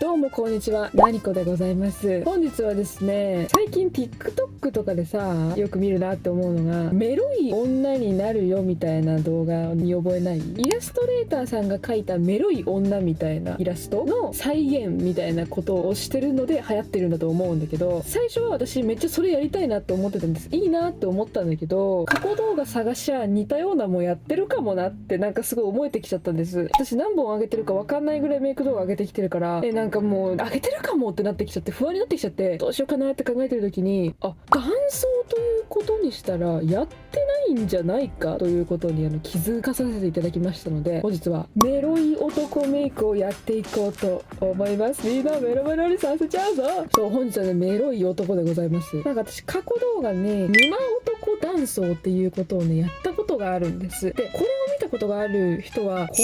どうもこんにちは、なにこでございます。本日はですね、最近 TikTok とかでさ、よく見るなって思うのが、メロい女になるよみたいな動画に覚えない？イラストレーターさんが描いたメロい女みたいなイラストの再現みたいなことをしてるので流行ってるんだと思うんだけど、最初は私めっちゃそれやりたいなって思ってたんです。いいなって思ったんだけど、過去動画探しゃ似たようなもんやってるかもなってなんかすごい思えてきちゃったんです。私何本上げてるか分かんないぐらいメイク動画上げてきてるから、なんかもう上げてるかもってなってきちゃって不安になってきちゃって、どうしようかなって考えてる時に、男装ということにしたらやってないんじゃないかということに気づかさせていただきましたので、本日はメロい男メイクをやっていこうと思います。みんなメロメロにさせちゃうぞ。そう、本日はね、メロい男でございます。なんか私過去動画ね、沼男男装っていうことをねやったことがあるんです。で、これを見たことがある人はこれと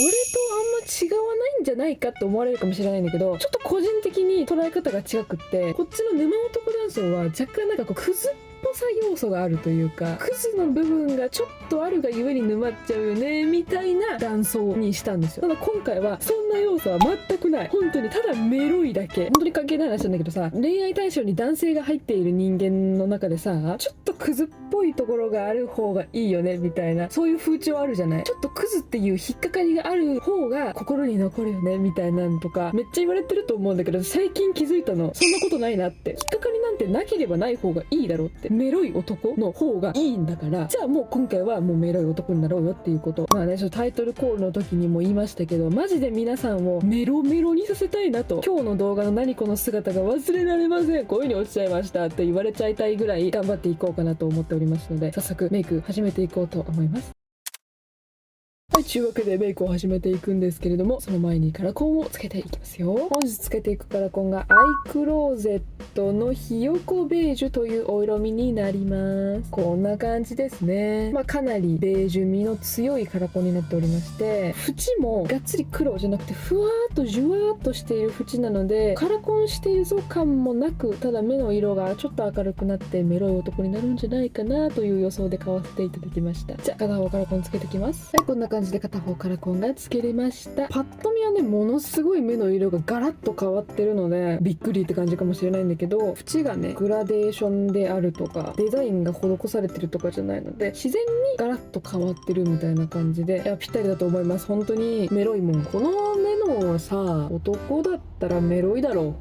あんま違わないんじゃないかって思われるかもしれないんだけど、ちょっと個人的に捉え方が違くって、こっちの沼男男装は若干なんかこうクズっぽさ要素があるというか、クズの部分がちょっとあるがゆえに沼っちゃうよねみたいな男装にしたんですよ。ただ今回はそんな要素は全くない。本当にただメロいだけ。本当に関係ない話なんだけどさ、恋愛対象に男性が入っている人間の中でさ、ちょっとクズっぽいところがある方がいいよねみたいな、そういう風潮あるじゃない。ちょっとクズっていう引っかかりがある方が心に残るよねみたいなのとかめっちゃ言われてると思うんだけど、最近気づいたの、そんなことないなって。引っかかりなんてなければない方がいいだろうって。メロい男の方がいいんだから、じゃあもう今回はもうメロい男になろうよっていうこと。まあね、ちょっとタイトルコールの時にも言いましたけど、マジで皆さんをメロメロにさせたいなと、今日の動画の何この姿が忘れられません、こういう風に落ちちゃいましたって言われちゃいたいぐらい頑張っていこうかなと思っておりますので、早速メイク始めていこうと思います。はい、というわけでメイクを始めていくんですけれども、その前にカラコンをつけていきますよ。本日つけていくカラコンがアイクローゼットのひよこベージュというお色味になります。こんな感じですね。かなりベージュ味の強いカラコンになっておりまして、縁もがっつり黒じゃなくてふわーっとじゅわーっとしている縁なので、カラコンしているぞ感もなく、ただ目の色がちょっと明るくなってメロい男になるんじゃないかなという予想で買わせていただきました。じゃあ片方カラコンつけてきます。はい、こんな感じで片方カラコンがつけれました。パッと見はね、ものすごい目の色がガラッと変わってるのでびっくりって感じかもしれないんだけど、縁がねグラデーションであるとかデザインが施されてるとかじゃないので、自然にガラッと変わってるみたいな感じで、いやぴったりだと思います。本当にメロいもん。この目のさ、男だったらメロいだろう。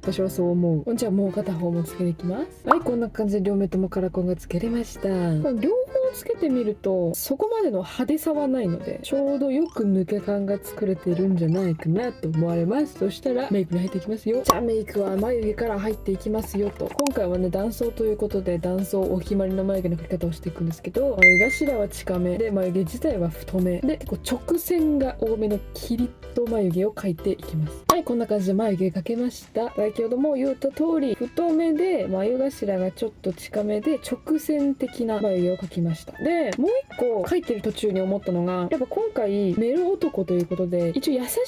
私はそう思う。じゃあもう片方もつけていきます。はい、こんな感じで両目ともカラコンがつけれました。両方つけてみるとそこまでの派手さはないので、ちょうどよく抜け感が作れてるんじゃないかなと思われます。そしたらメイクに入っていきますよ。じゃあメイクは眉毛から入っていきますよと。今回はね、男装ということで男装お決まりの眉毛の描き方をしていくんですけど、眉頭は近めで眉毛自体は太めで、直線が多めのキリッと眉毛を描いていきます。はい、こんな感じで眉毛描けました。先ほども言った通り太めで眉頭がちょっと近めで直線的な眉毛を描きました。で、もう一個描いてる途中に思ったのが、やっぱ今回メロ男ということで一応優しい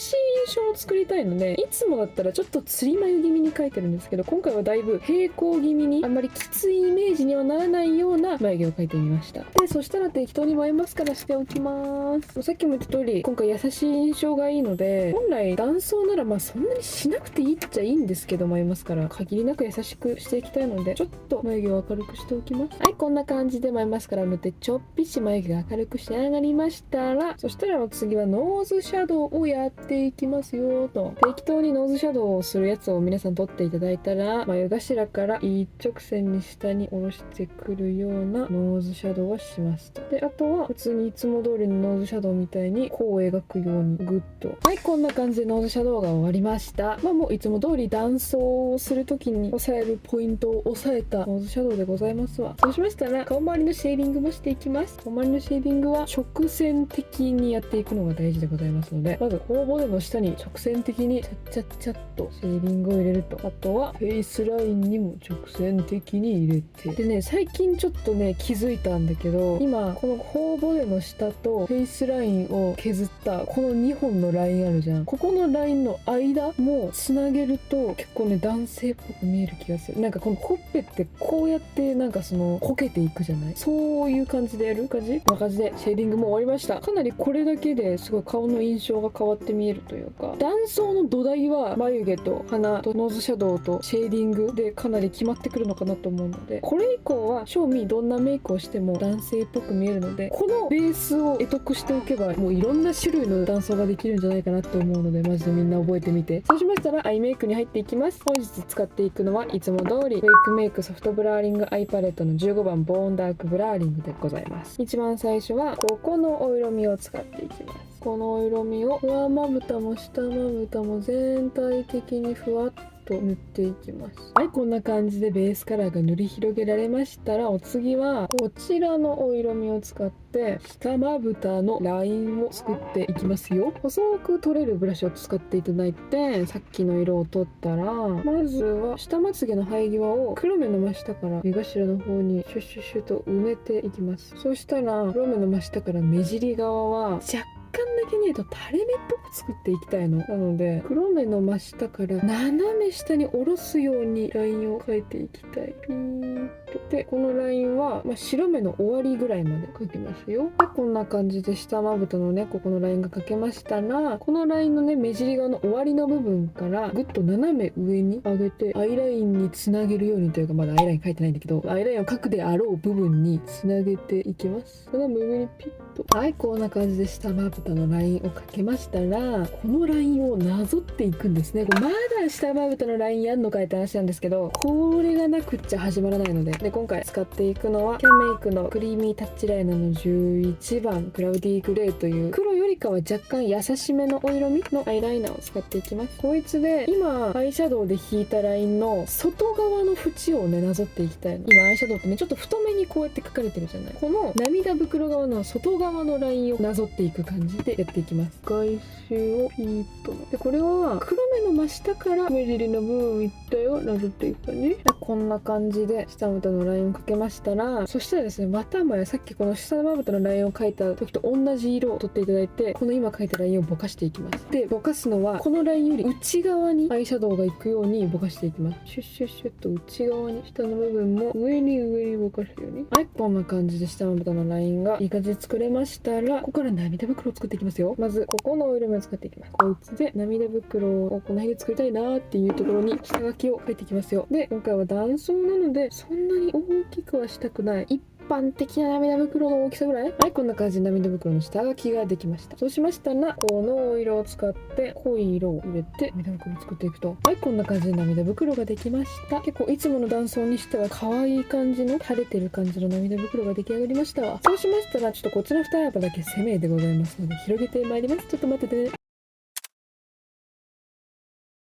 印象を作りたいので、いつもだったらちょっとつり眉気味に描いてるんですけど、今回はだいぶ平行気味に、あんまりきついイメージにはならないような眉毛を描いてみました。で、そしたら適当に眉マスカラしておきます。さっきも言った通り今回優しい印象がいいので、本来男装ならそんなにしなくていいっちゃいいんですけど、眉マスカラ限りなく優しくしていきたいので、ちょっと眉毛を明るくしておきます。はい、こんな感じで眉マスカラを塗ってちょっぴし眉毛が明るく仕上がりましたら、そしたら次はノーズシャドウをやっていきますよと。適当にノーズシャドウをするやつを皆さん取っていただいたら、眉頭から一直線に下に下ろしてくるようなノーズシャドウをしますと。で、あとは普通にいつも通りのノーズシャドウみたいにこう描くようにグッと。はい、こんな感じでノーズシャドウが終わりました。もういつも通り男装をするときに押さえるポイントを押さえたノーズシャドウでございますわ。そうしましたら顔周りのシェーディングもしていきます。顔周りのシェーディングは直線的にやっていくのが大事でございますので、まず頬骨の下に直線的にチャッチャッチャッとシェーディングを入れると、あとはフェイスラインにも直線的に入れて、でね、最近ちょっとね気づいたんだけど、今この頬骨の下とフェイスラインを削ったこの2本のラインあるじゃん。ここのラインの間もつなげるると結構ね男性っぽく見える気がする。なんかこのほっぺってこうやってなんかそのこけていくじゃない、そういう感じでやる感じ、こんな感じでシェーディングも終わりました。かなりこれだけですごい顔の印象が変わって見えるというか、男装の土台は眉毛と鼻とノーズシャドウとシェーディングでかなり決まってくるのかなと思うので、これ以降は正味どんなメイクをしても男性っぽく見えるので、このベースを得得しておけばもういろんな種類の男装ができるんじゃないかなって思うので、マジでみんな覚えてみて。そうしましたらアイメイクに入っていきます。本日使っていくのはいつも通りウェイクメイクソフトブラーリングアイパレットの15番ボーンダークブラーリングでございます。一番最初はここのお色味を使っていきます。この色味を上まぶたも下まぶたも全体的にふわっと塗っていきます。はい、こんな感じでベースカラーが塗り広げられましたら、お次はこちらのお色味を使って下まぶたのラインを作っていきますよ。細く取れるブラシを使っていただいて、さっきの色を取ったら、まずは下まつげの生え際を黒目の真下から目頭の方にシュッシュッシュッと埋めていきます。そしたら黒目の真下から目尻側は若干だけね垂れ目っぽく作っていきたいの。なので黒目の真下から斜め下に下ろすようにラインを描いていきたい。ピーッと。でこのラインは、白目の終わりぐらいまで描きますよ。でこんな感じで下まぶたのねここのラインが描けましたら、このラインのね目尻側の終わりの部分からぐっと斜め上に上げてアイラインにつなげるようにというか、まだアイライン描いてないんだけど、アイラインを描くであろう部分につなげていきます。斜め上にピッと。はい、こんな感じで下まぶたのラインを描けましたら、このラインをなぞっていくんですね。まだ下まぶたのラインやんのかいって話なんですけど、これがなくっちゃ始まらないので、今回使っていくのはキャンメイクのクリーミータッチライナーの11番クラウディーグレーという黒よりかは若干優しめのお色味のアイライナーを使っていきます。こいつで今アイシャドウで引いたラインの外側の縁をねなぞっていきたいの。今アイシャドウってねちょっと太めにこうやって描かれてるじゃない。この涙袋側の外側のラインをなぞっていく感じでやっていきます。外周をピーッと。でこれは黒目の真下から目尻の部分いったよなぞっていく感じで、こんな感じで下まぶたのラインを描けましたら、そしたらですねまたもやさっきこの下まぶたのラインを描いた時と同じ色を取っていただいて、この今描いたラインをぼかしていきます。でぼかすのはこのラインより内側にアイシャドウがいくようにぼかしていきます。シュッシュッシュッと内側に、下の部分も上にぼかすように。はい、こんな感じで下まぶたのラインがいい感じで作れましたら、ここから涙袋を作っていきますよ。まずここのお色目を使っていきます。こいつで涙袋をこの辺で作りたいなーっていうところに下書きを描いていきますよ。で今回は男装なのでそんなに大きくはしたくない、一般的な涙袋の大きさぐらい。はい、こんな感じで涙袋の下書きができました。そうしましたらこのお色を使って濃い色を入れて涙袋を作っていくと、はい、こんな感じで涙袋ができました。結構いつもの男装にしては可愛い感じの垂れてる感じの涙袋が出来上がりましたわ。そうしましたらちょっとこっちの二葉だけ攻めでございますので広げてまいります。ちょっと待っててね。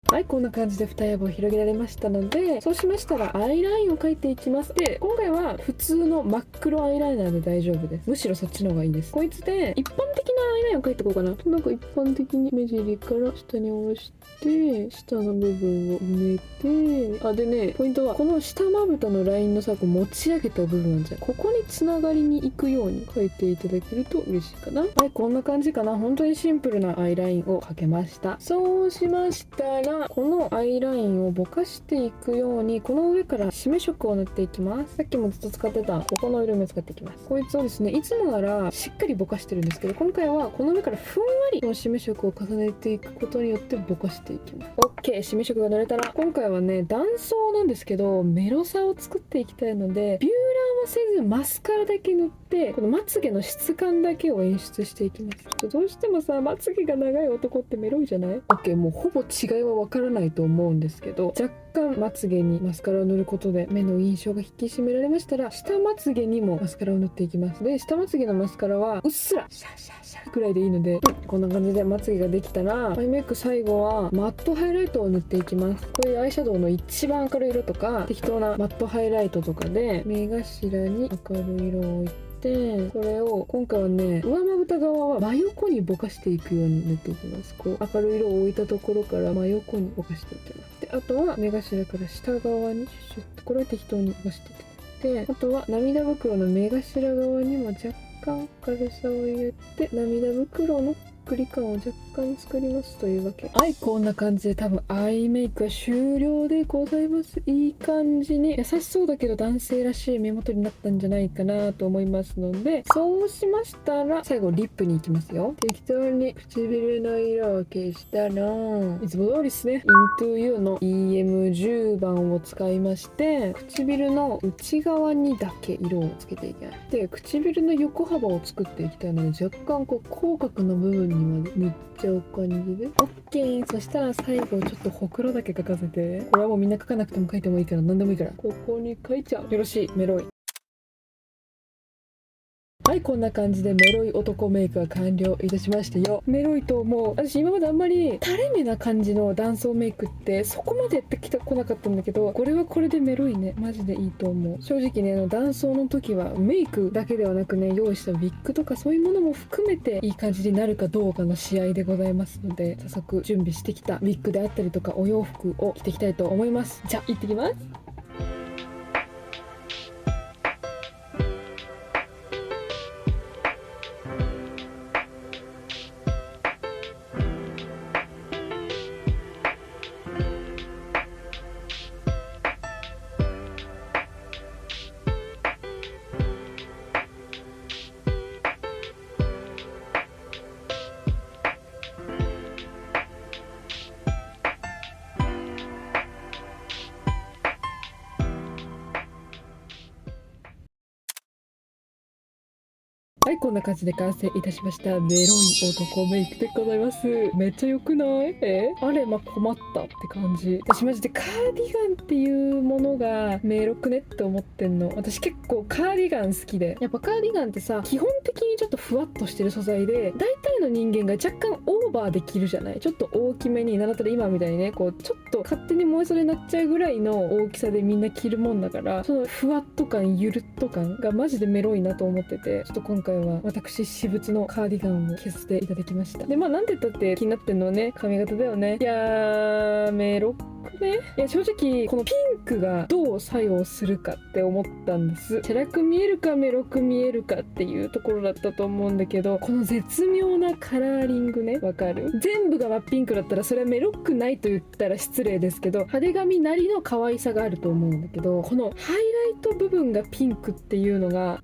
はい、こんな感じで二葉を広げられましたので、そうしましたらアイラインを描いていきます。で今回は普通の真っ黒アイライナーで大丈夫です。むしろそっちの方がいいです。こいつで一般的なアイラインを描いていこうかな。なんか一般的に目尻から下に下ろして下の部分を埋めて、でねポイントはこの下まぶたのラインのさこう持ち上げた部分なんじゃここにつながりに行くように描いていただけると嬉しいかな。はい、こんな感じかな。本当にシンプルなアイラインを描けました。そうしましたらこのアイラインをぼかしていくようにこの上から締め色を塗っていきます。さっきもずっと使ってたここの色目を使っていきます。こいつをですねいつもならしっかりぼかしてるんですけど、今回はこの上からふんわりこの締め色を重ねていくことによってぼかしていきます。 OK、 締め色が塗れたら今回はね男装なんですけどメロさを作っていきたいので、ビューラーはせずマスカラだけ塗ってこのまつげの質感だけを演出していきます。ちょっとどうしてもさまつげが長い男ってメロいじゃない？ OK、 もうほぼ違いはわからないと思うんですけど、若干まつげにマスカラを塗ることで目の印象が引き締められましたら、下まつげにもマスカラを塗っていきます。で下まつげのマスカラはうっすらシャシャシャくらいでいいので、こんな感じでまつげができたらアイメイク最後はマットハイライトを塗っていきます。こういうアイシャドウの一番明るい色とか適当なマットハイライトとかで目頭に明るい色を置いて、これを今回はね上まぶた側は真横にぼかしていくように塗っていきます。こう明るい色を置いたところから真横にぼかしていきます。であとは目頭から下側にシュッシュッとこれは適当にぼかしていって、あとは涙袋の目頭側にも若干明るさを入れて涙袋のくり感を若干作りますというわけ。はい、こんな感じで多分アイメイクは終了でございます。いい感じに優しそうだけど男性らしい目元になったんじゃないかなと思いますので、そうしましたら最後リップに行きますよ。適当に唇の色を消したらいつも通りですね、 Into You の EM10 番を使いまして、唇の内側にだけ色をつけていきます。で、唇の横幅を作っていきたいので、若干こう口角の部分にまで塗っちゃう感じで OK。 そしたら最後ちょっとほくろだけ描かせて、これはもうみんな描かなくても描いてもいいから何でもいいから、ここに描いちゃう。よろしい、メロイ。はい、こんな感じでメロイ男メイクは完了いたしましたよ。メロイともう私今まであんまり垂れ目な感じの男装メイクってそこまでやってきてこなかったんだけど、これはこれでメロイね、マジでいいと思う。正直ね、男装の時はメイクだけではなくね、用意したウィッグとかそういうものも含めていい感じになるかどうかの試合でございますので、早速準備してきたウィッグであったりとかお洋服を着ていきたいと思います。じゃあ行ってきます。はい、こんな感じで完成いたしました。メロイ男メイクでございます。めっちゃ良くない？あれ、まあ、困ったって感じ。私マジでカーディガンっていうものがメロくねって思ってんの。私結構カーディガン好きで。やっぱカーディガンってさ、基本的にちょっとふわっとしてる素材で、大体の人間が若干オーバーできるじゃない？ちょっと大きめに、なんだったら今みたいにね、こう、ちょっと勝手に燃え袖になっちゃうぐらいの大きさでみんな着るもんだから、そのふわっと感、ゆるっと感がマジでメロいなと思ってて、ちょっと今回は私私物のカーディガンを着させていただきました。で、まあなんて言ったって気になってんのはね、髪型だよね。いやー、メロくね。いや、正直このピンクがどう作用するかって思ったんです。チャラく見えるかメロく見えるかっていうところだったと思うんだけど、この絶妙なカラーリングね、わかる？全部が真っピンクだったらそれはメロくないと言ったら失礼ですけど、派手髪なりの可愛さがあると思うんだけど、このハイライト部分がピンクっていうのが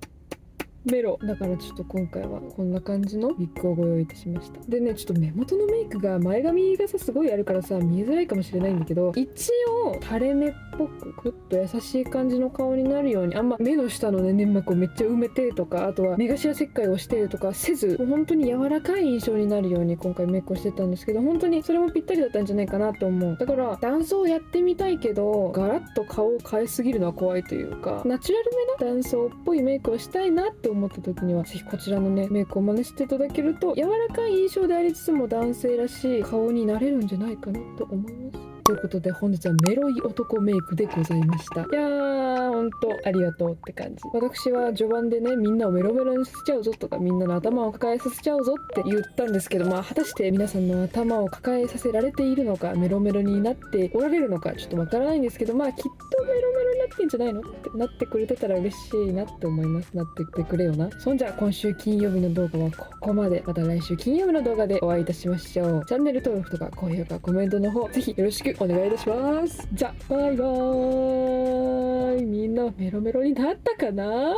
メロだから、ちょっと今回はこんな感じのウィッグをご用意いたしました。でね、ちょっと目元のメイクが前髪がさすごいあるからさ見えづらいかもしれないんだけど、一応垂れ目っぽくグッと優しい感じの顔になるように、あんま目の下のね粘膜をめっちゃ埋めてとか、あとは目頭切開をしてとかせず、もう本当に柔らかい印象になるように今回メイクをしてたんですけど、本当にそれもぴったりだったんじゃないかなと思う。だから男装やってみたいけどガラッと顔を変えすぎるのは怖いというか、ナチュラルめな男装っぽいメイクをしたいなって思った時には、ぜひこちらのねメイクを真似していただけると、柔らかい印象でありつつも男性らしい顔になれるんじゃないかなと思います。ということで本日はメロい男メイクでございました。いやー、ほんとありがとうって感じ。私は序盤でね、みんなをメロメロにさせちゃうぞとか、みんなの頭を抱えさせちゃうぞって言ったんですけど、まあ果たして皆さんの頭を抱えさせられているのか、メロメロになっておられるのかちょっとわからないんですけど、まあきっとメロメロになってんじゃないのってなってくれてたら嬉しいなって思います。なってってくれよな。そんじゃ今週金曜日の動画はここまで。また来週金曜日の動画でお会いいたしましょう。チャンネル登録とか高評価コメントの方ぜひよろしくお願いいたします。じゃあバイバーイ。みんなメロメロになったかな？